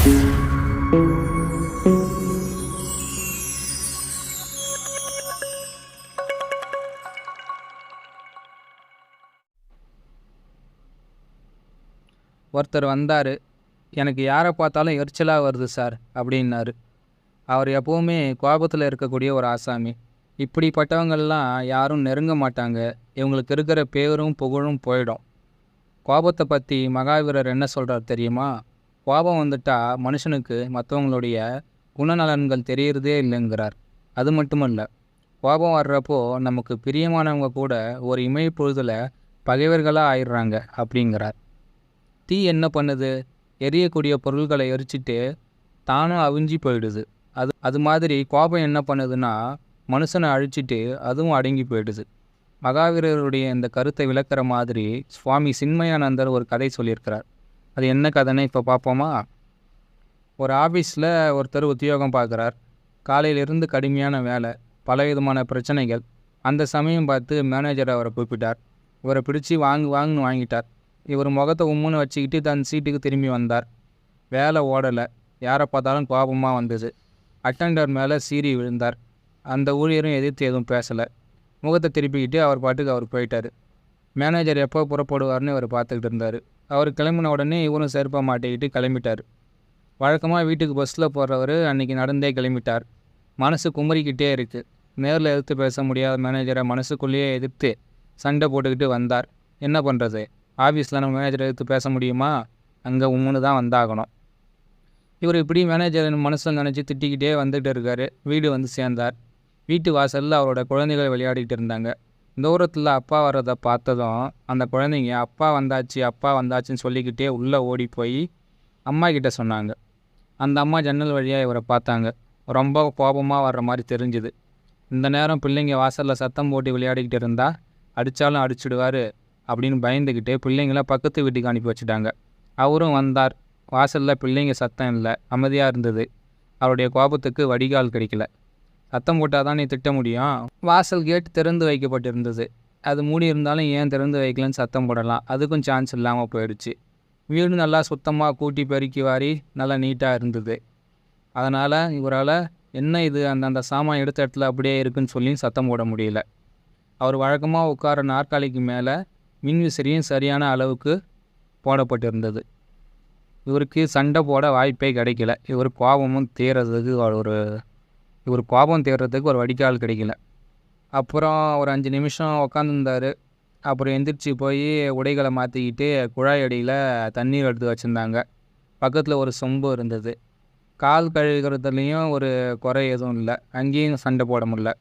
ஒருத்தர் வந்தார். எனக்கு யாரை பார்த்தாலும் எரிச்சலாக வருது சார் அப்படின்னாரு. அவர் எப்போவுமே கோபத்தில் இருக்கக்கூடிய ஒரு ஆசாமி. இப்படிப்பட்டவங்கள்லாம் யாரும் நெருங்க மாட்டாங்க. இவங்களுக்கு இருக்கிற பேரும் புகழும் போயிடும். கோபத்தை பற்றி மகாவீரர் என்ன சொல்கிறார் தெரியுமா? கோபம் வந்துட்டா மனுஷனுக்கு மற்றவங்களுடைய குணநலன்கள் தெரியறதே இல்லைங்கிறார். அது மட்டுமல்ல, கோபம் வர்றப்போ நமக்கு பிரியமானவங்க கூட ஒரு இமை பொழுதில் பகைவர்களாக ஆயிடுறாங்க அப்படிங்கிறார். தீ என்ன பண்ணுது? எரியக்கூடிய பொருள்களை எரிச்சிட்டு தானும் அவிஞ்சி போயிடுது. அது மாதிரி கோபம் என்ன பண்ணுதுன்னா மனுஷனை அழிச்சிட்டு அதுவும் அடங்கி போயிடுது. மகாவீரருடைய இந்த கருத்தை விளக்குற மாதிரி சுவாமி சின்மயானந்தர் ஒரு கதை சொல்லியிருக்கிறார். அது என்ன கதைன்னு இப்போ பார்ப்போமா? ஒரு ஆஃபீஸில் ஒருத்தர் உத்தியோகம் பார்க்குறார். காலையிலிருந்து கடுமையான வேலை, பலவிதமான பிரச்சனைகள். அந்த சமயம் பார்த்து மேனேஜர் அவரை கூப்பிட்டார். இவரை பிடிச்சி வாங்குன்னு வாங்கிட்டார். இவர் முகத்தை உம்முன்னு வச்சுக்கிட்டு தன் சீட்டுக்கு திரும்பி வந்தார். வேலை ஓடலை. யாரை பார்த்தாலும் கோபமாக வந்தது. அட்டெண்டர் மேலே சீறி விழுந்தார். அந்த ஊழியரும் எதிர்த்து எதுவும் பேசலை. முகத்தை திருப்பிக்கிட்டு அவர் பாட்டுக்கு அவர் போயிட்டார். மேனேஜர் எப்போ புறப்படுவார்னு இவர் பார்த்துக்கிட்டு இருந்தார். அவர் கிளம்பின உடனே இவரும் செருப்ப மாட்டிக்கிட்டு கிளம்பிட்டார். வழக்கமாக வீட்டுக்கு பஸ்ஸில் போகிறவர் அன்றைக்கி நடந்தே கிளம்பிட்டார். மனசு குமரிக்கிட்டே இருக்குது. நேரில் எதிர்த்து பேச முடியாத மேனேஜரை மனசுக்குள்ளேயே எதிர்த்து சண்டை போட்டுக்கிட்டு வந்தார். என்ன பண்ணுறது? ஆஃபீஸில் நம்ம மேனேஜரை எதிர்த்து பேச முடியுமா? அங்கே உம்முன்னு தான் வந்தாகணும். இவர் இப்படி மேனேஜர் மனசில் நினச்சி திட்டிக்கிட்டே வந்துகிட்டு இருக்கார். வீடு வந்து சேர்ந்தார். வீட்டு வாசலில் அவரோட குழந்தைகள் விளையாடிக்கிட்டு இருந்தாங்க. தூரத்தில் அப்பா வர்றதை பார்த்ததும் அந்த குழந்தைங்க அப்பா வந்தாச்சுன்னு சொல்லிக்கிட்டே உள்ளே ஓடி போய் அம்மா கிட்ட சொன்னாங்க. அந்த அம்மா ஜன்னல் வழியாக இவரை பார்த்தாங்க. ரொம்ப கோபமாக வர்ற மாதிரி தெரிஞ்சுது. இந்த நேரம் பிள்ளைங்க வாசலில் சத்தம் போட்டு விளையாடிக்கிட்டு இருந்தால் அடித்தாலும் அடிச்சுடுவார் அப்படின்னு பயந்துக்கிட்டே பிள்ளைங்கள பக்கத்து வீட்டுக்கு அனுப்பி வச்சுட்டாங்க. அவரும் வந்தார். வாசலில் பிள்ளைங்க சத்தம் இல்லை, அமைதியாக இருந்தது. அவருடைய கோபத்துக்கு வடிகால் கிடைக்கல. சத்தம் போட்டால் தான் நீ திட்ட முடியும். வாசல் கேட் திறந்து வைக்கப்பட்டிருந்தது. அது மூடி இருந்தாலும் ஏன் திறந்து வைக்கலன்னு சத்தம் போடலாம். அதுக்கும் சான்ஸ் இல்லாமல் போயிடுச்சு. வீடு நல்லா சுத்தமாக கூட்டி பெருக்கி வாரி நல்லா நீட்டாக இருந்தது. அதனால் இவரால் என்ன இது அந்த சாமான் எடுத்த இடத்துல அப்படியே இருக்குன்னு சொல்லி சத்தம் போட முடியல. அவர் வழக்கமாக உட்கார நாற்காலிக்கு மேலே மின்விசிறியும் சரியான அளவுக்கு போடப்பட்டிருந்தது. இவருக்கு சண்டை போட வாய்ப்பே கிடைக்கல. இவர் கோபம் தேர்றதுக்கு ஒரு வடிகால் கிடைக்கல. அப்புறம் ஒரு 5 நிமிஷம் உக்காந்துருந்தார். அப்புறம் எந்திரிச்சு போய் உடைகளை மாற்றிக்கிட்டு குழாய் அடியில் தண்ணீர் எடுத்து வச்சுருந்தாங்க. பக்கத்தில் ஒரு சொம்பு இருந்தது. கால் கழுவுறதுலேயும் ஒரு குறை எதுவும் இல்லை. அங்கேயும் சண்டை போட முடியல.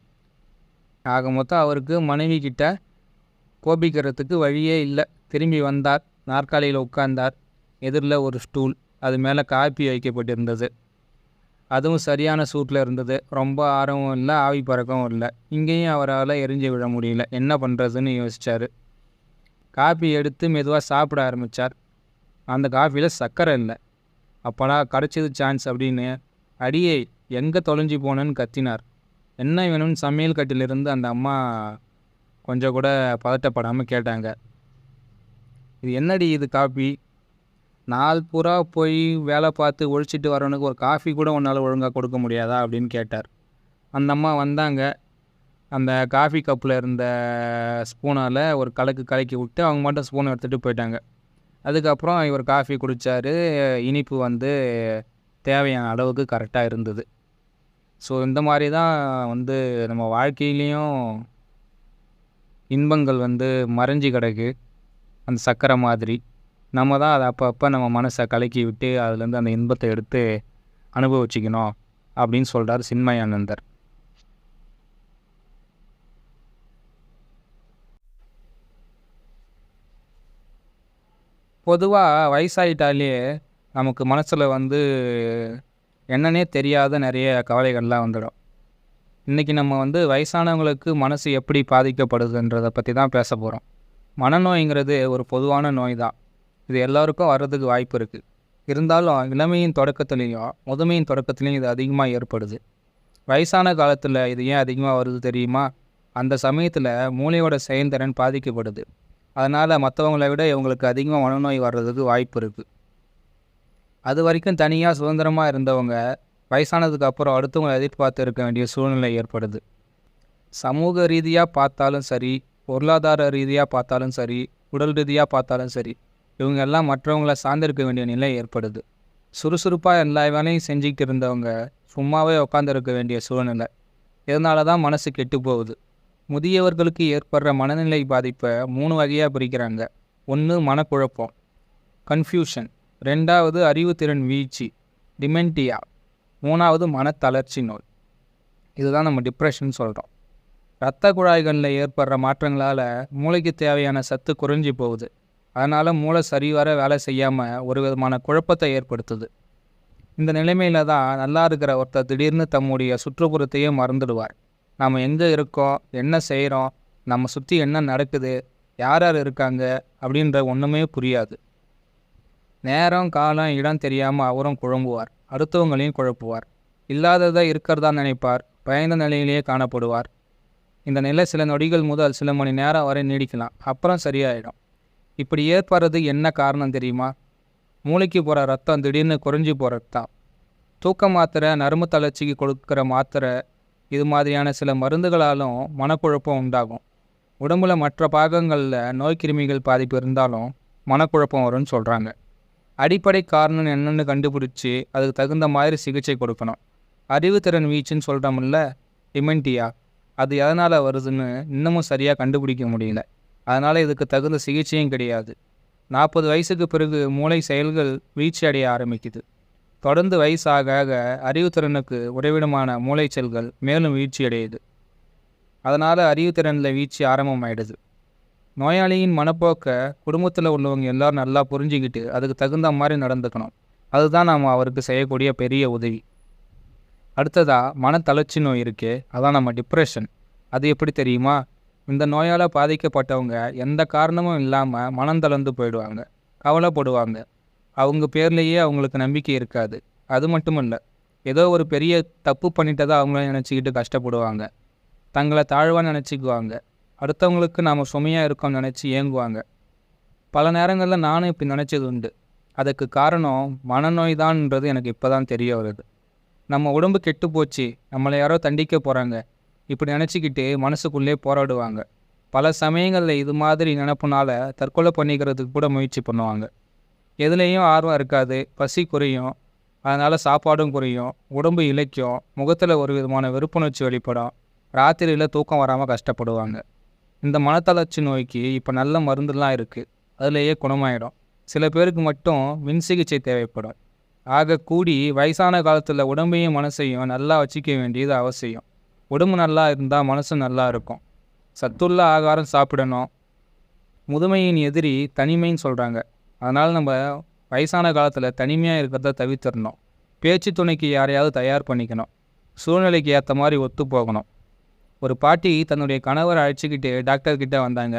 ஆக மொத்தம் அவருக்கு மனைவி கிட்ட கோபிக்கிறதுக்கு வழியே இல்லை. திரும்பி வந்தார். நாற்காலியில் உட்கார்ந்தார். எதிரில் ஒரு ஸ்டூல், அது மேலே காப்பி வைக்கப்பட்டிருந்தது. அதுவும் சரியான சூட்டில் இருந்தது. ரொம்ப ஆரவும் இல்லை, ஆவி பறக்கவும் இல்லை. இங்கேயும் அவரால் எரிஞ்சு விட முடியல. என்ன பண்ணுறதுன்னு யோசித்தார். காப்பி எடுத்து மெதுவாக சாப்பிட ஆரம்பித்தார். அந்த காஃபியில் சர்க்கரை இல்லை. அப்போனா கிடச்சிது சான்ஸ் அப்படின்னு அடியே எங்கே தொலைஞ்சி போனேன்னு கத்தினார். என்ன வேணும்னு சமையல் கட்டிலிருந்து அந்த அம்மா கொஞ்சம் கூட பதட்டப்படாமல் கேட்டாங்க. இது என்னடி இது காப்பி? நாள் பூரா போய் வேலை பார்த்து ஒழிச்சிட்டு வரவனுக்கு ஒரு காஃபி கூட உன்னால் ஒழுங்காக கொடுக்க முடியாதா அப்படின்னு கேட்டார். அந்த அம்மா வந்தாங்க. அந்த காஃபி கப்பில் இருந்த ஸ்பூனால் ஒரு கலக்கி விட்டு அவங்க மட்டும் ஸ்பூனை எடுத்துகிட்டு போயிட்டாங்க. அதுக்கப்புறம் இவர் காஃபி குடித்தார். இனிப்பு வந்து தேவையான அளவுக்கு கரெக்டாக இருந்தது. ஸோ இந்த மாதிரி தான் வந்து நம்ம வாழ்க்கையிலையும் இன்பங்கள் வந்து மறைஞ்சி கிடக்கு. அந்த சக்கரை மாதிரி நம்ம தான் அதை அப்பப்போ நம்ம மனசை கலக்கி விட்டு அதுலேருந்து அந்த இன்பத்தை எடுத்து அனுபவிச்சிக்கணும் அப்படின்னு சொல்கிறார் சின்மயானந்தர். பொதுவாக வயசாகிட்டாலே நமக்கு மனசில் வந்து என்னன்னே தெரியாத நிறைய கவலைகள்லாம் வந்துடும். இன்றைக்கி நம்ம வந்து வயசானவங்களுக்கு மனசு எப்படி பாதிக்கப்படுதுன்றதை பற்றி தான் பேச போகிறோம். மனநோய்ங்கிறது ஒரு பொதுவான நோய் தான். இது எல்லாருக்கும் வர்றதுக்கு வாய்ப்பு இருக்குது. இருந்தாலும் இளமையின் தொடக்கத்துலேயும் முதுமையின் தொடக்கத்துலேயும் இது அதிகமாக ஏற்படுது. வயசான காலத்தில் இது ஏன் அதிகமாக வருது தெரியுமா? அந்த சமயத்தில் மூளையோட செயல்திறன் பாதிக்கப்படுது. அதனால் மற்றவங்களை விட இவங்களுக்கு அதிகமாக மனநோய் வர்றதுக்கு வாய்ப்பு இருக்குது. அது வரைக்கும் தனியாக சுதந்திரமாக இருந்தவங்க வயசானதுக்கு அப்புறம் அடுத்தவங்களை எதிர்பார்த்து இருக்க வேண்டிய சூழ்நிலை ஏற்படுது. சமூக ரீதியாக பார்த்தாலும் சரி, பொருளாதார ரீதியாக பார்த்தாலும் சரி, உடல் ரீதியாக பார்த்தாலும் சரி, இவங்க எல்லாம் மற்றவங்களை சார்ந்திருக்க வேண்டிய நிலை ஏற்படுது. சுறுசுறுப்பாக எல்லா வேலையும் செஞ்சுக்கிட்டு இருந்தவங்க சும்மாவே உட்காந்துருக்க வேண்டிய சூழ்நிலை. இதனால தான் மனசு கெட்டு போகுது. முதியவர்களுக்கு ஏற்படுற மனநிலை பாதிப்பை 3 வகையாக பிரிக்கிறாங்க. 1 மனக்குழப்பம், கன்ஃபியூஷன். 2வது அறிவுத்திறன் வீழ்ச்சி, டிமென்டியா. 3வது மனத்தளர்ச்சி நோய். இதுதான் நம்ம டிப்ரெஷன் சொல்கிறோம். இரத்த குழாய்களில் ஏற்படுற மாற்றங்களால் மூளைக்கு தேவையான சத்து குறைஞ்சி போகுது. அதனால் மூளை சரிவர வேலை செய்யாமல் ஒரு விதமான குழப்பத்தை ஏற்படுத்துது. இந்த நிலைமையில தான் நல்லா இருக்கிற ஒருத்தர் திடீர்னு தம்முடைய சுற்றுப்புறத்தையே மறந்துடுவார். நாம் எங்கே இருக்கோம், என்ன செய்கிறோம், நம்ம சுற்றி என்ன நடக்குது, யார் யார் இருக்காங்க அப்படின்ற ஒன்றுமே புரியாது. நேரம், காலம், இடம் தெரியாமல் அவரும் குழம்புவார், அடுத்தவங்களையும் குழப்புவார். இல்லாததை இருக்கிறதா நினைப்பார், பயந்த நிலையிலேயே காணப்படுவார். இந்த நிலை சில நொடிகள் முதல் சில மணி நேரம் வரை நீடிக்கலாம், அப்புறம் சரியாயிடும். இப்படி ஏற்படுறது என்ன காரணம் தெரியுமா? மூளைக்கு போகிற ரத்தம் திடீர்னு குறைஞ்சி போகிறது தான். தூக்க மாத்திரை, நரம்பு தளர்ச்சிக்கு கொடுக்குற மாத்திரை, இது மாதிரியான சில மருந்துகளாலும் மனக்குழப்பம் உண்டாகும். உடம்புல மற்ற பாகங்களில் நோய் கிருமிகள் பாதிப்பு இருந்தாலும் மனக்குழப்பம் வரும்னு சொல்கிறாங்க. அடிப்படை காரணம் என்னென்னு கண்டுபிடிச்சி அதுக்கு தகுந்த மாதிரி சிகிச்சை கொடுக்கணும். அறிவுத்திறன் வீச்சுன்னு சொல்கிறோம்ல, டிமென்டியா, அது எதனால் வருதுன்னு இன்னமும் சரியாக கண்டுபிடிக்க முடியல. அதனால் இதுக்கு தகுந்த சிகிச்சையும் கிடையாது. 40 வயசுக்கு பிறகு மூளை செயல்கள் வீழ்ச்சி அடைய ஆரம்பிக்குது. தொடர்ந்து வயசு ஆக ஆக அறிவுத்திறனுக்கு உறைவிடமான மூளை செல்கள் மேலும் வீழ்ச்சி அடையுது. அதனால் அறிவுத்திறனில் வீழ்ச்சி ஆரம்பமாயிடுது. நோயாளியின் மனப்போக்கை குடும்பத்தில் உள்ளவங்க எல்லோரும் நல்லா புரிஞ்சுக்கிட்டு அதுக்கு தகுந்த மாதிரி நடந்துக்கணும். அதுதான் நாம் அவருக்கு செய்யக்கூடிய பெரிய உதவி. அடுத்ததாக மனத்தளர்ச்சி நோய் இருக்கே, அதான் நம்ம டிப்ரெஷன். அது எப்படி தெரியுமா? இந்த நோயால் பாதிக்கப்பட்டவங்க எந்த காரணமும் இல்லாமல் மனம் தளர்ந்து போயிடுவாங்க, கவலைப்படுவாங்க. அவங்க பேர்லேயே அவங்களுக்கு நம்பிக்கை இருக்காது. அது மட்டும் இல்லை, ஏதோ ஒரு பெரிய தப்பு பண்ணிட்டதாக அவங்கள நினச்சிக்கிட்டு கஷ்டப்படுவாங்க. தங்களை தாழ்வாக நினச்சிக்குவாங்க. அடுத்தவங்களுக்கு நாம் சுமையாக இருக்கோம்னு நினச்சி ஏங்குவாங்க. பல நேரங்களில் நானும் இப்படி நினச்சது உண்டு. அதுக்கு காரணம் மனநோய் தான்ன்றது எனக்கு இப்போ தான் தெரிய வருது. நம்ம உடம்பு கெட்டு போச்சு, நம்மளை யாரோ தண்டிக்க போகிறாங்க, இப்படி நினச்சிக்கிட்டு மனசுக்குள்ளே போராடுவாங்க. பல சமயங்களில் இது மாதிரி நினப்புனால தற்கொலை பண்ணிக்கிறதுக்கு கூட முயற்சி பண்ணுவாங்க. எதுலேயும் ஆர்வம் இருக்காது, பசி குறையும், அதனால் சாப்பாடும் குறையும், உடம்பு இளைக்கும், முகத்தில் ஒரு விதமான வெறுப்புணர்ச்சி வெளிப்படும், ராத்திரியில் தூக்கம் வராமல் கஷ்டப்படுவாங்க. இந்த மனத்தளர்ச்சி நோய்க்கு இப்போ நல்ல மருந்துலாம் இருக்குது, அதுலேயே குணமாயிடும். சில பேருக்கு மட்டும் மின் சிகிச்சை தேவைப்படும். ஆக கூடி வயசான காலத்தில் உடம்பையும் மனசையும் நல்லா வச்சுக்க வேண்டியது அவசியம். உடம்பு நல்லா இருந்தால் மனசு நல்லா இருக்கும். சத்துள்ள ஆகாரம் சாப்பிடணும். முதுமையின் எதிரி தனிமைன்னு சொல்கிறாங்க. அதனால் நம்ம வயசான காலத்தில் தனிமையாக இருக்கிறத தவிர்த்திடணும். பேச்சு துணைக்கு யாரையாவது தயார் பண்ணிக்கணும். சூழ்நிலைக்கு ஏற்ற மாதிரி ஒத்து போகணும். ஒரு பாட்டி தன்னுடைய கணவரை அழைச்சிக்கிட்டு டாக்டர்கிட்ட வந்தாங்க.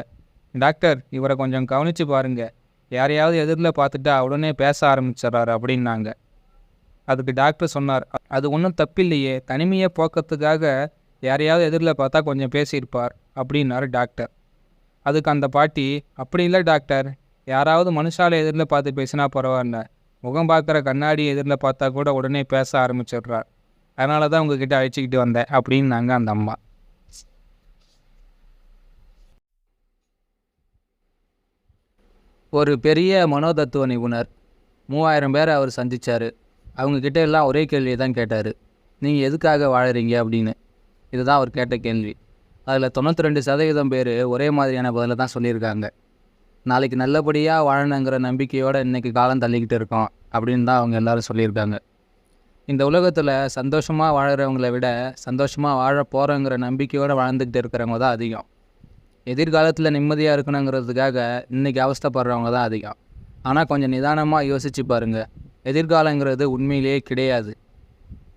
டாக்டர், இவரை கொஞ்சம் கவனித்து பாருங்கள், யாரையாவது எதிரில் பார்த்துட்டா உடனே பேச ஆரம்பிச்சிட்றாரு அப்படின்னாங்க. அதுக்கு டாக்டர் சொன்னார், அது ஒன்றும் தப்பில்லையே, தனிமையை போக்கிறதுக்காக யாரையாவது எதிரில் பார்த்தா கொஞ்சம் பேசியிருப்பார் அப்படின்னாரு டாக்டர். அதுக்கு அந்த பாட்டி, அப்படி இல்லை டாக்டர், யாராவது மனுஷால எதிரில் பார்த்து பேசினா பரவாயில்ல, முகம் பார்க்குற கண்ணாடி எதிரில் பார்த்தா கூட உடனே பேச ஆரம்பிச்சிடுறார், அதனால தான் உங்ககிட்ட அழைச்சிக்கிட்டு வந்தேன் அப்படின்னாங்க அந்த அம்மா. ஒரு பெரிய மனோதத்துவ நிபுணர் 3000 பேரை அவர் சந்தித்தார். அவங்கக்கிட்ட எல்லாம் ஒரே கேள்வியை தான் கேட்டார், நீங்கள் எதுக்காக வாழறீங்க அப்படின்னு. இதுதான் அவர் கேட்ட கேள்வி. அதில் 92% பேர் ஒரே மாதிரியான பதிலை தான் சொல்லியிருக்காங்க. நாளைக்கு நல்லபடியாக வாழணுங்கிற நம்பிக்கையோடு இன்றைக்கி காலம் தள்ளிக்கிட்டு இருக்கோம் அப்படின்னு தான் அவங்க எல்லோரும் சொல்லியிருக்காங்க. இந்த உலகத்தில் சந்தோஷமாக வாழறவங்களை விட சந்தோஷமாக வாழ போகிறோங்கிற நம்பிக்கையோடு வாழ்ந்துக்கிட்டு இருக்கிறவங்க தான் அதிகம். எதிர்காலத்தில் நிம்மதியாக இருக்கணுங்கிறதுக்காக இன்றைக்கி அவஸ்தைப்படுறவங்க தான் அதிகம். ஆனால் கொஞ்சம் நிதானமாக யோசித்து பாருங்கள், எதிர்காலங்கிறது உண்மையிலேயே கிடையாது.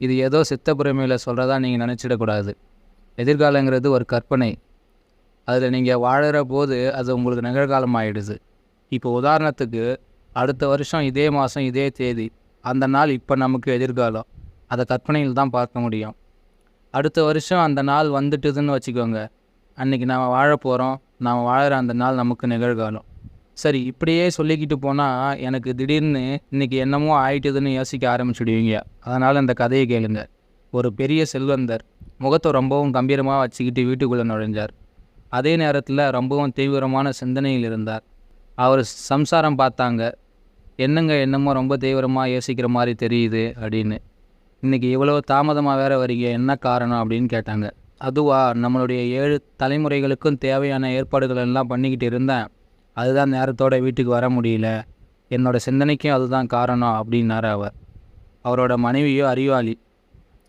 இது ஏதோ சித்தப்புறமையில் சொல்கிறதா நீங்கள் நினச்சிடக்கூடாது. எதிர்காலங்கிறது ஒரு கற்பனை. அதில் நீங்கள் வாழற போது அது உங்களுக்கு நிகழ்காலம் ஆகிடுது. இப்போ உதாரணத்துக்கு அடுத்த வருஷம் இதே மாதம் இதே தேதி, அந்த நாள் இப்போ நமக்கு எதிர்காலம். அதை கற்பனையில் தான் பார்க்க முடியும். அடுத்த வருஷம் அந்த நாள் வந்துட்டுதுன்னு வச்சுக்கோங்க, அன்றைக்கி நாம் வாழ போகிறோம், நாம் வாழற அந்த நாள் நமக்கு நிகழ்காலம். சரி, இப்படியே சொல்லிக்கிட்டு போனால் எனக்கு திடீர்னு இன்றைக்கி என்னமோ ஆயிட்டுதுன்னு யோசிக்க ஆரம்பிச்சுடுவீங்க. அதனால் இந்த கதையை கேளுங்க. ஒரு பெரிய செல்வந்தர் முகத்தை ரொம்பவும் கம்பீரமாக வச்சுக்கிட்டு வீட்டுக்குள்ளே நுழைஞ்சார். அதே நேரத்தில் ரொம்பவும் தீவிரமான சிந்தனையில் இருந்தார். அவர் சம்சாரம் பார்த்தாங்க. என்னங்க என்னமோ ரொம்ப தீவிரமாக யோசிக்கிற மாதிரி தெரியுது அப்படின்னு. இன்றைக்கி இவ்வளோ தாமதமாக வேறு வரீங்க, என்ன காரணம் அப்படின்னு கேட்டாங்க. அதுவா, நம்மளுடைய 7 தலைமுறைகளுக்கும் தேவையான ஏற்பாடுகள் எல்லாம் பண்ணிக்கிட்டு இருந்தேன். அதுதான் நேரத்தோட வீட்டுக்கு வர முடியல. என்னோடய சிந்தனைக்கும் அதுதான் காரணம் அப்படின்னாரு அவர். அவரோட மனைவியோ அறிவாளி.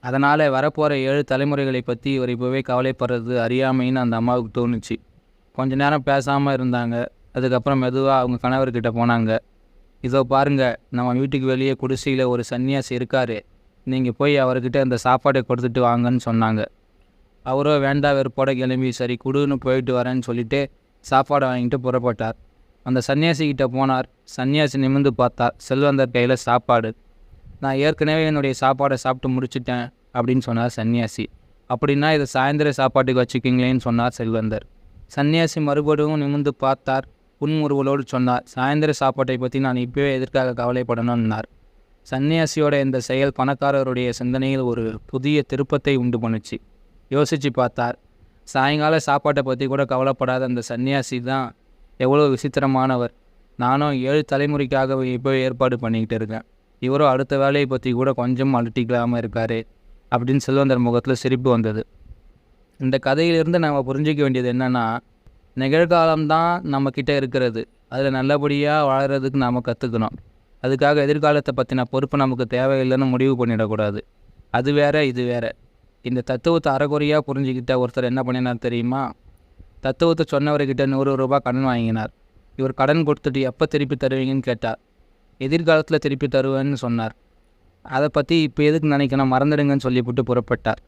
அதனால் வரப்போகிற 7 தலைமுறைகளை பற்றி இவர் இப்போவே கவலைப்படுறது அறியாமைன்னு அந்த அம்மாவுக்கு தோணுச்சு. கொஞ்ச நேரம் பேசாமல் இருந்தாங்க. அதுக்கப்புறம் மெதுவாக அவங்க கணவர்கிட்ட போனாங்க. இதோ பாருங்க, நம்ம வீட்டுக்கு வெளியே குடிசையில் ஒரு சன்னியாசி இருக்கார். நீங்கள் போய் அவர்கிட்ட அந்த சாப்பாடை கொடுத்துட்டு வாங்கன்னு சொன்னாங்க. அவரோ வேண்டா வெறுப்போட கிளம்பி சரி குடுன்னு போயிட்டு வரேன்னு சொல்லிட்டு சாப்பாடை வாங்கிட்டு புறப்பட்டார். அந்த சன்னியாசிக்கிட்ட போனார். சன்னியாசி நிமிர்ந்து பார்த்தார். செல்வந்தர் கையில் சாப்பாடு. நான் ஏற்கனவே என்னுடைய சாப்பாடை சாப்பிட்டு முடிச்சிட்டேன் அப்படின்னு சொன்னார் சன்னியாசி. அப்படின்னா இதை சாயந்தர சாப்பாட்டுக்கு வச்சுக்கிங்களேன்னு சொன்னார் செல்வந்தர். சன்னியாசி மறுபடியும் நிமிர்ந்து பார்த்தார். புன்முறுவலோடு சொன்னார், சாயந்தர சாப்பாட்டை பற்றி நான் இப்போவே எதற்காக கவலைப்படணும்னார். சன்னியாசியோட இந்த செயல் பணக்காரருடைய சிந்தனையில் ஒரு புதிய திருப்பத்தை உண்டு பண்ணுச்சு. யோசித்து பார்த்தார். சாயங்கால சாப்பாட்டை பற்றி கூட கவலைப்படாத அந்த சன்னியாசி தான் எவ்வளோ விசித்திரமானவர். நானும் 7 தலைமுறைக்காக இப்போ ஏற்பாடு பண்ணிக்கிட்டு இருக்கேன். இவரோ அடுத்த வேலையை பற்றி கூட கொஞ்சம் அலட்டிக்கலாமல் இருக்காரு அப்படின்னு செல்வந்தர் முகத்தில் சிரிப்பு வந்தது. இந்த கதையிலிருந்து நம்ம புரிஞ்சிக்க வேண்டியது என்னென்னா, நிகழ்காலம்தான் நம்மக்கிட்ட இருக்கிறது. அதில் நல்லபடியாக வாழறதுக்கு நாம் கற்றுக்கணும். அதுக்காக எதிர்காலத்தை பற்றின பொறுப்பு நமக்கு தேவையில்லைன்னு முடிவு பண்ணிடக்கூடாது. அது வேறு, இது வேறு. இந்த தத்துவத்தை அறகுறையாக புரிஞ்சுக்கிட்ட ஒருத்தர் என்ன பண்ணினார் தெரியுமா? தத்துவத்தை சொன்னவர்கிட்ட 100 ரூபாய் கடன் வாங்கினார். இவர் கடன் கொடுத்துட்டு எப்போ திருப்பி தருவீங்கன்னு கேட்டார். எதிர்காலத்தில் திருப்பி தருவேன்னு சொன்னார். அதை பற்றி இப்போ எதுக்கு நினைக்கணும், மறந்துடுங்கன்னு சொல்லிவிட்டு புறப்பட்டார்.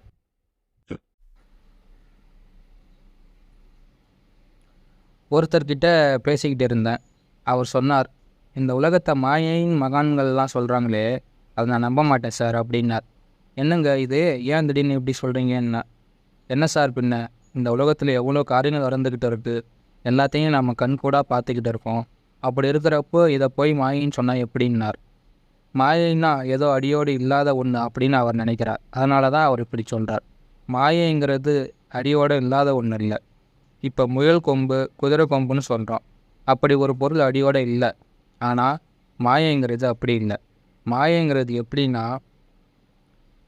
ஒருத்தர்கிட்ட பேசிக்கிட்டு இருந்தேன். அவர் சொன்னார், இந்த உலகத்தை மாயையின் மகான்கள்லாம் சொல்கிறாங்களே, அதை நான் நம்ப மாட்டேன் சார் அப்படின்னார். என்னங்க இது, ஏன் திடீர்னு இப்படி சொல்கிறீங்கன்னா? என்ன சார் பின்ன, இந்த உலகத்தில் எவ்வளோ காரியங்கள் நடந்துக்கிட்டு இருக்குது, எல்லாத்தையும் நம்ம கண்கூடாக பார்த்துக்கிட்டு இருக்கோம். அப்படி இருக்கிறப்போ இதை போய் மாயின்னு சொன்னால் எப்படின்னார். மாயைன்னா ஏதோ அடியோடு இல்லாத ஒன்று அப்படின்னு அவர் நினைக்கிறார். அதனால தான் அவர் இப்படி சொல்கிறார். மாயைங்கிறது அடியோடு இல்லாத ஒன்று இல்லை. இப்போ முயல் கொம்பு, குதிரை கொம்புன்னு சொல்கிறோம். அப்படி ஒரு பொருள் அடியோடு இல்லை. ஆனால் மாயைங்கிறது அப்படி இல்லை. மாயைங்கிறது எப்படின்னா,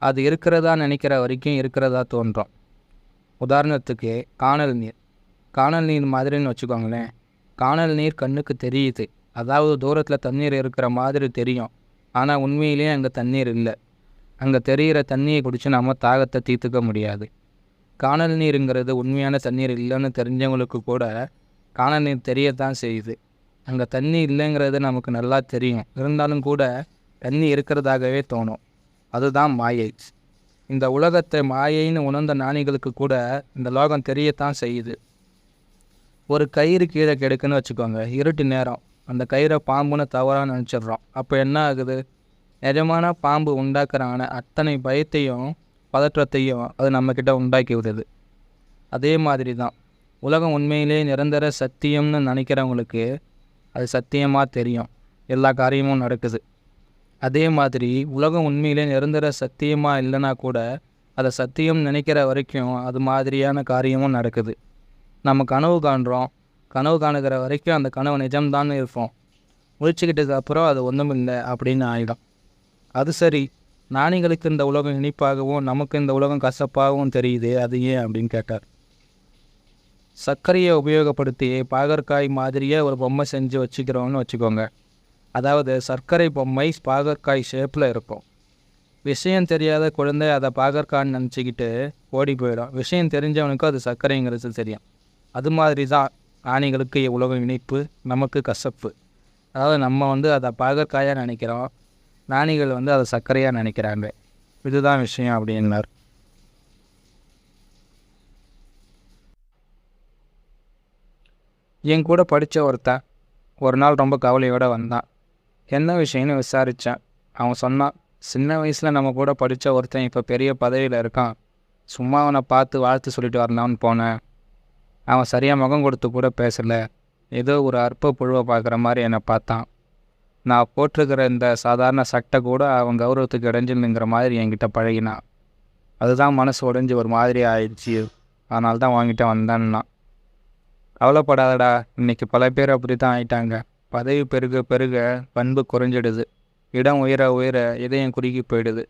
அது இருக்கிறதா நினைக்கிற வரைக்கும் இருக்கிறதா தோன்றும். உதாரணத்துக்கு காணல் நீர். காணல் நீர் மாதிரின்னு வச்சுக்கோங்களேன். காணல் நீர் கண்ணுக்கு தெரியுது, அதாவது தூரத்தில் தண்ணீர் இருக்கிற மாதிரி தெரியும். ஆனால் உண்மையிலேயே அங்கே தண்ணீர் இல்லை. அங்கே தெரிகிற தண்ணியை குடித்து நம்ம தாகத்தை தீர்த்துக்க முடியாது. காணல் நீருங்கிறது உண்மையான தண்ணீர் இல்லைன்னு தெரிஞ்சவங்களுக்கு கூட காணல் நீர் தெரியத்தான் செய்யுது. அங்கே தண்ணி இல்லைங்கிறது நமக்கு நல்லா தெரியும். இருந்தாலும் கூட தண்ணி இருக்கிறதாகவே தோணும். அதுதான் மாயை. இந்த உலகத்தை மாயைன்னு உணர்ந்த ஞானிகளுக்கு கூட இந்த லோகம் தெரியத்தான் செய்யுது. ஒரு கயிறு கீழே கிடக்குன்னு வச்சுக்கோங்க. இருட்டு நேரம். அந்த கயிறை பாம்புன்னு தவறாக நினச்சிட்றோம். அப்போ என்ன ஆகுது? நிஜமான பாம்பு உண்டாக்குறான அத்தனை பயத்தையும் பதற்றத்தையும் அது நம்மக்கிட்ட உண்டாக்கி விடுது. அதே மாதிரி தான் உலகம் உண்மையிலே நிரந்தர சத்தியம்னு நினைக்கிறவங்களுக்கு அது சத்தியமாக தெரியும். எல்லா காரியமும் நடக்குது. அதே மாதிரி உலகம் உண்மையிலே நிரந்தர சத்தியமாக இல்லைனா கூட அதை சத்தியம் நினைக்கிற வரைக்கும் அது மாதிரியான காரியமும் நடக்குது. நம்ம கனவு காண்றோம். கனவு காணுகிற வரைக்கும் அந்த கனவு நிஜம்தான்னு இருப்போம். முழிச்சுக்கிட்டதுக்கு அப்புறம் அது ஒன்றும் இல்லை அப்படின்னு ஆகிடும். அது சரி, ஞானிகளுக்கு இந்த உலகம் இனிப்பாகவும் நமக்கு இந்த உலகம் கசப்பாகவும் தெரியுது, அது ஏன் அப்படின்னு கேட்டார். சர்க்கரையை உபயோகப்படுத்தி பாகற்காய் மாதிரியே ஒரு பொம்மை செஞ்சு வச்சுக்கிறோம்னு வச்சுக்கோங்க. அதாவது சர்க்கரை பொம்மை பாகற்காய் ஷேப்பில் இருக்கும். விஷயம் தெரியாத குழந்தை அதை பாகற்காய்ன்னு நினச்சிக்கிட்டு ஓடி போயிடும். விஷயம் தெரிஞ்சவனுக்கும் அது சர்க்கரைங்கிறது தெரியும். அது மாதிரி தான் ஞானிகளுக்கு உலகம் இனிப்பு, நமக்கு கசப்பு. அதாவது நம்ம அதை பாகற்காயாக நினைக்கிறோம், ஞானிகள் அதை சர்க்கரையாக நினைக்கிறாங்க. இதுதான் விஷயம் அப்படின்னார். என் கூட படித்த ஒருத்தன் ஒரு நாள் ரொம்ப கவலையோடு வந்தான். என்ன விஷயம்னு விசாரித்தேன். அவன் சொன்னான், சின்ன வயசில் நம்ம கூட படித்த ஒருத்தன் இப்போ பெரிய பதவியில் இருக்கான். சும்மா அவனை பார்த்து வாழ்த்து சொல்லிட்டு வரலான்னு போனேன். அவன் சரியாக முகம் கொடுத்து கூட பேசலை. ஏதோ ஒரு அற்ப புழுவை பார்க்குற மாதிரி என்னை பார்த்தான். நான் போட்டிருக்கிற இந்த சாதாரண சட்டை கூட அவன் கௌரவத்துக்கு இடைஞ்சலுங்கிற மாதிரி என்கிட்ட பழகினான். அதுதான் மனசு உடைஞ்சி ஒரு மாதிரி ஆயிடுச்சு. அதனால தான் வாங்கிட்ட வந்தேன்னா. கவலைப்படாதடா, இன்றைக்கி பல பேர் அப்படி தான் ஆயிட்டாங்க. பதவி பெருக பெருக பண்பு குறைஞ்சிடுது. இடம் உயர உயர இதயம் குறுகி போயிடுது.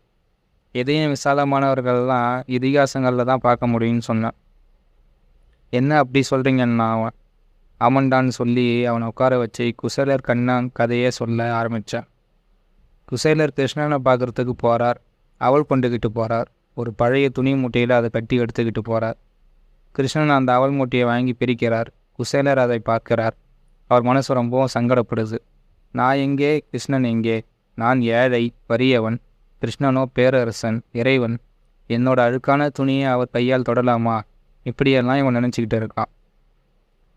இதயம் விசாலமானவர்கள்லாம் இதிகாசங்களில் தான் பார்க்க முடியும்னு சொன்னேன். என்ன அப்படி சொல்கிறீங்கன்னா அவன் ஆமண்டான்னு சொல்லி அவனை உட்கார வச்சு குசேலர் கண்ணன் கதையே சொல்ல ஆரம்பித்தான். குசேலர் கிருஷ்ணனை பார்க்குறதுக்கு போகிறார். அவள் கொண்டுக்கிட்டு போகிறார். ஒரு பழைய துணி மூட்டையில் அதை கட்டி எடுத்துக்கிட்டு போகிறார். கிருஷ்ணன் அந்த அவல் மூட்டையை வாங்கி பிரிக்கிறார். குசேலர் அதை பார்க்கிறார். அவர் மனசு ரொம்பவும் சங்கடப்படுது. நான் எங்கே, கிருஷ்ணன் எங்கே? நான் ஏழை, வறியவன். கிருஷ்ணனோ பேரரசன், இறைவன். என்னோட அழுக்கான துணியை அவர் கையால் தொடலாமா? இப்படியெல்லாம் இவன் நினச்சிக்கிட்டு இருக்கான்.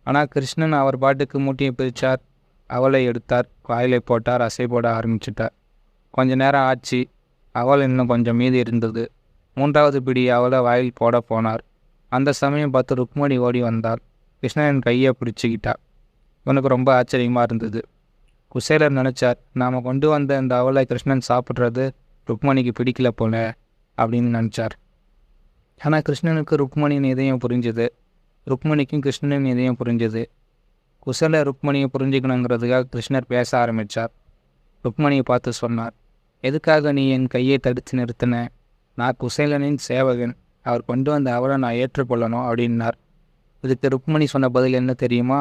ஆனால் கிருஷ்ணன் அவர் பாட்டுக்கு மூட்டையை பிரித்தார். அவளை எடுத்தார், வாயிலை போட்டார், அசை போட ஆரம்பிச்சிட்டார். கொஞ்ச நேரம் ஆச்சு. அவள் இன்னும் கொஞ்சம் மீதி இருந்தது. மூன்றாவது பிடி அவளை வாயில் போட போனார். அந்த சமயம் பார்த்து ருக்மணி ஓடி வந்தாள். கிருஷ்ணன் கையை பிடிச்சிக்கிட்டார். இவனுக்கு ரொம்ப ஆச்சரியமாக இருந்தது. குசேலர் நினச்சார், நாம் கொண்டு வந்த இந்த அவளை கிருஷ்ணன் சாப்பிட்றது ருக்மணிக்கு பிடிக்கல போல அப்படின்னு நினச்சார். ஆனால் கிருஷ்ணனுக்கு ருக்மணியின் இதயம் புரிஞ்சுது. ருக்மணிக்கும் கிருஷ்ணனின் இதயம் புரிஞ்சுது. குசேலர் ருக்மணியை புரிஞ்சுக்கணுங்கிறதுக்காக கிருஷ்ணர் பேச ஆரம்பித்தார். ருக்மணியை பார்த்து சொன்னார், எதுக்காக நீ என் கையை தடுத்து நிறுத்தின? நான் குசேலனின் சேவகன். அவர் கொண்டு வந்த அவளை நான் ஏற்றுக்கொள்ளணும் அப்படின்னார். இதுக்கு ருக்மணி சொன்ன பதில் என்ன தெரியுமா?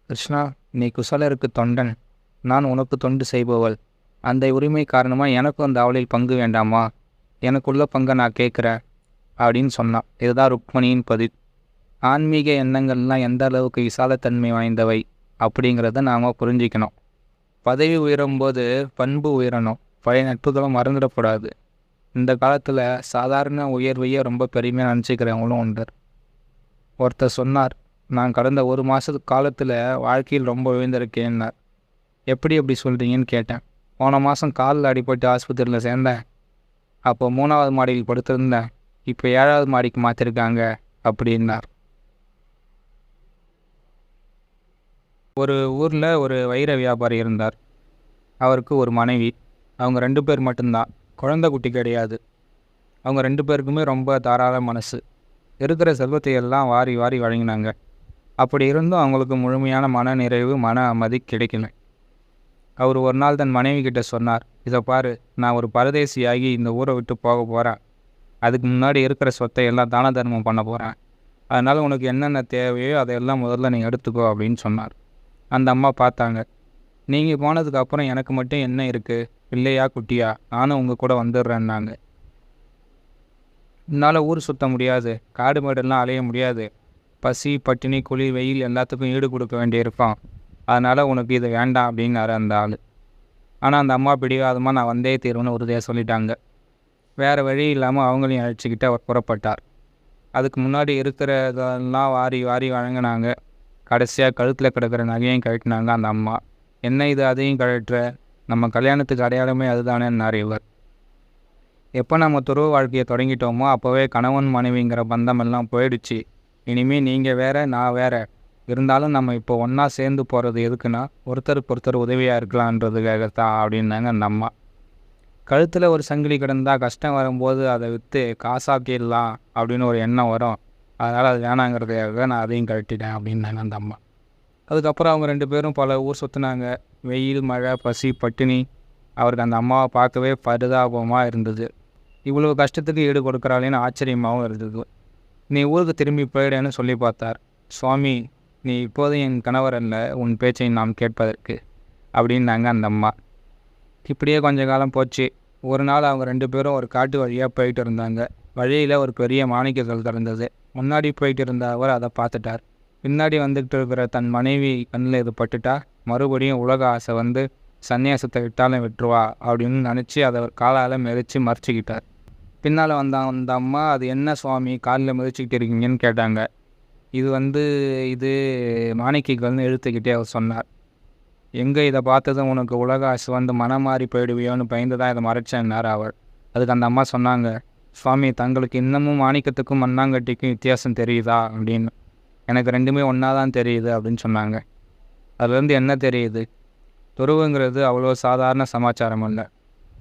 கிருஷ்ணா, நீ குசேலருக்கு தொண்டன், நான் உனக்கு தொண்டு செய்பவள். அந்த உரிமை காரணமாக எனக்கும் அந்த அவளில் பங்கு வேண்டாமா? எனக்குள்ள பங்கை நான் கேட்குறேன் அப்படின்னு சொன்னான். இதுதான் ருக்மணியின் பதில். ஆன்மீக எண்ணங்கள்லாம் எந்த அளவுக்கு விசாலத்தன்மை வாய்ந்தவை அப்படிங்கிறத நாம் புரிஞ்சிக்கணும். பதவி உயரும்போது பண்பு உயரணும். பழைய நட்புகளும் மறந்துடக்கூடாது. இந்த காலத்தில் சாதாரண உயர்வையே ரொம்ப பெருமையாக நினச்சிக்கிறவங்களும் உண்டு. ஒருத்தர் சொன்னார், நான் கடந்த 1 மாத காலத்தில் வாழ்க்கையில் ரொம்ப உயர்ந்திருக்கேன்னார். எப்படி அப்படி சொல்கிறீங்கன்னு கேட்டேன். போன மாதம் காலில் அடிபட்டு ஆஸ்பத்திரியில் சேர்ந்தேன். அப்போ 3வது மாடியில் படுத்திருந்தேன். இப்போ 7வது மாடிக்கு மாற்றிருக்காங்க அப்படின்னார். ஒரு ஊரில் ஒரு வைர வியாபாரி இருந்தார். அவருக்கு ஒரு மனைவி. அவங்க 2 பேர் மட்டும்தான். குழந்தை குட்டி கிடையாது. அவங்க 2 பேருக்குமே ரொம்ப தாராள மனசு. இருக்கிற செல்வத்தை எல்லாம் வாரி வாரி வழங்கினாங்க. அப்படி இருந்தும் அவங்களுக்கு முழுமையான மன நிறைவு, மன அமைதி கிடைக்கல. அவர் ஒரு நாள் தன் மனைவி கிட்ட சொன்னார், இதை பாரு, நான் ஒரு பரதேசியாகி இந்த ஊரை விட்டு போக போகிறேன். அதுக்கு முன்னாடி இருக்கிற சொத்தை எல்லாம் தான தர்மம் பண்ண போகிறேன். அதனால் உனக்கு என்னென்ன தேவையோ அதையெல்லாம் முதல்ல நீ எடுத்துக்கோ அப்படின்னு சொன்னார். அந்த அம்மா பார்த்தாங்க. நீங்கள் போனதுக்கப்புறம் எனக்கு மட்டும் என்ன இருக்குது? இல்லையா குட்டியா? நானும் உங்கள் கூட வந்துடுறேன்னாங்க. என்னால் ஊர் சுற்ற முடியாது, காடு மாடெல்லாம் அலைய முடியாது. பசி, பட்டினி, குளிர், வெயில் எல்லாத்துக்கும் ஈடு கொடுக்க வேண்டியிருப்பான். அதனால் உனக்கு இது வேண்டாம் அப்படின்னாரு அந்த ஆள். ஆனால் அந்த அம்மா பிடிவாதமாக நான் வந்தே தீர்வுன்னு உறுதியாக சொல்லிட்டாங்க. வேறு வழி இல்லாமல் அவங்களையும் அழைச்சிக்கிட்டு அவர் புறப்பட்டார். அதுக்கு முன்னாடி இருக்கிறதெல்லாம் வாரி வாரி வழங்கினாங்க. கடைசியாக கழுத்தில் கிடக்கிற நகையும் கழட்டினாங்க அந்த அம்மா. என்ன இது அதையும் கழட்டுற? நம்ம கல்யாணத்துக்கு அடையாளமே அதுதானேன்னார் இவர். எப்போ நம்ம துறவு வாழ்க்கையை தொடங்கிட்டோமோ அப்போவே கணவன் மனைவிங்கிற பந்தம் எல்லாம் போயிடுச்சு. இனிமேல் நீங்கள் வேற, நான் வேற. இருந்தாலும் நம்ம இப்போ ஒன்றா சேர்ந்து போகிறது எதுக்குன்னா ஒருத்தருக்கு ஒருத்தர் உதவியாக இருக்கலான்றதுக்காகத்தான் அப்படின்னாங்க அந்த அம்மா. கழுத்தில் ஒரு சங்கிலி கிடந்தால் கஷ்டம் வரும்போது அதை விற்று காசாக்கிடலாம் அப்படின்னு ஒரு எண்ணம் வரும். அதனால் அது வேணாங்கிறதுக்காக நான் அதையும் கழட்டிட்டேன் அப்படின்னாங்க அந்த அம்மா. அதுக்கப்புறம் அவங்க 2 பேரும் பல ஊர் சுற்றினாங்க. வெயில், மழை, பசி, பட்டினி. அவருக்கு அந்த அம்மாவை பார்க்கவே பரிதாபமாக இருந்தது. இவ்வளோ கஷ்டத்துக்கு ஈடு கொடுக்குறாளேன்னு ஆச்சரியமாகவும் இருந்தது. நீ ஊருக்கு திரும்பி போயிடன்னு சொல்லி பார்த்தார். சுவாமி, நீ இப்போதும் என் கணவர் அல்ல, உன் பேச்சை நாம் கேட்பதற்கு அப்படின்னாங்க அந்த அம்மா. இப்படியே கொஞ்ச காலம் போச்சு. ஒரு நாள் அவங்க 2 பேரும் ஒரு காட்டு வழியாக போயிட்டு இருந்தாங்க. வழியில் ஒரு பெரிய மாணிக்கக்கல் திறந்தது. முன்னாடி போயிட்டு இருந்த அவர் அதை பார்த்துட்டார். பின்னாடி வந்துக்கிட்டு இருக்கிற தன் மனைவி கண்ணில் இது பட்டுட்டா மறுபடியும் உலக ஆசை வந்து சன்னியாசத்தை விட்டாலும் விட்டுருவா அப்படின்னு நினச்சி அதை காலால் மிதித்து மறைச்சிக்கிட்டார். பின்னால் வந்த அந்த அம்மா, அது என்ன சுவாமி காலில் மிதிச்சுக்கிட்டு இருக்கீங்கன்னு கேட்டாங்க. இது மாணிக்கக்கல்னு இழுத்துக்கிட்டே அவர் சொன்னார். எங்கே இதை பார்த்ததும் உனக்கு உலக ஆசை வந்து மனம் மாறி போயிடுவியோன்னு பயந்து தான் இதை மறைச்சேன்னார் அவர். அதுக்கு அந்த அம்மா சொன்னாங்க, சுவாமி, தங்களுக்கு இன்னமும் மாணிக்கத்துக்கும் மண்ணாங்கட்டிக்கும் வித்தியாசம் தெரியுதா அப்படின்னு. எனக்கு 2மே ஒன்றா தான் தெரியுது அப்படின்னு சொன்னாங்க. அதுலேருந்து என்ன தெரியுது? துறவுங்கிறது அவ்வளோ சாதாரண சமாச்சாரம் அல்ல.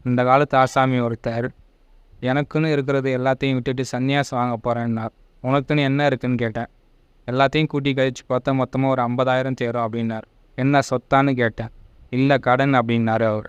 இந்த காலத்து ஆசாமி ஒருத்தர் எனக்குன்னு இருக்கிறது எல்லாத்தையும் விட்டுட்டு சன்னியாசம் வாங்க போகிறேன்னார். உனக்குன்னு என்ன இருக்குன்னு கேட்டேன். எல்லாத்தையும் கூட்டி கழிச்சு பார்த்தா மொத்தமாக ஒரு 50,000 தேரும் அப்படின்னார். என்ன சொத்தான்னு கேட்டேன். இல்லை கடன் அப்படின்னாரு அவர்.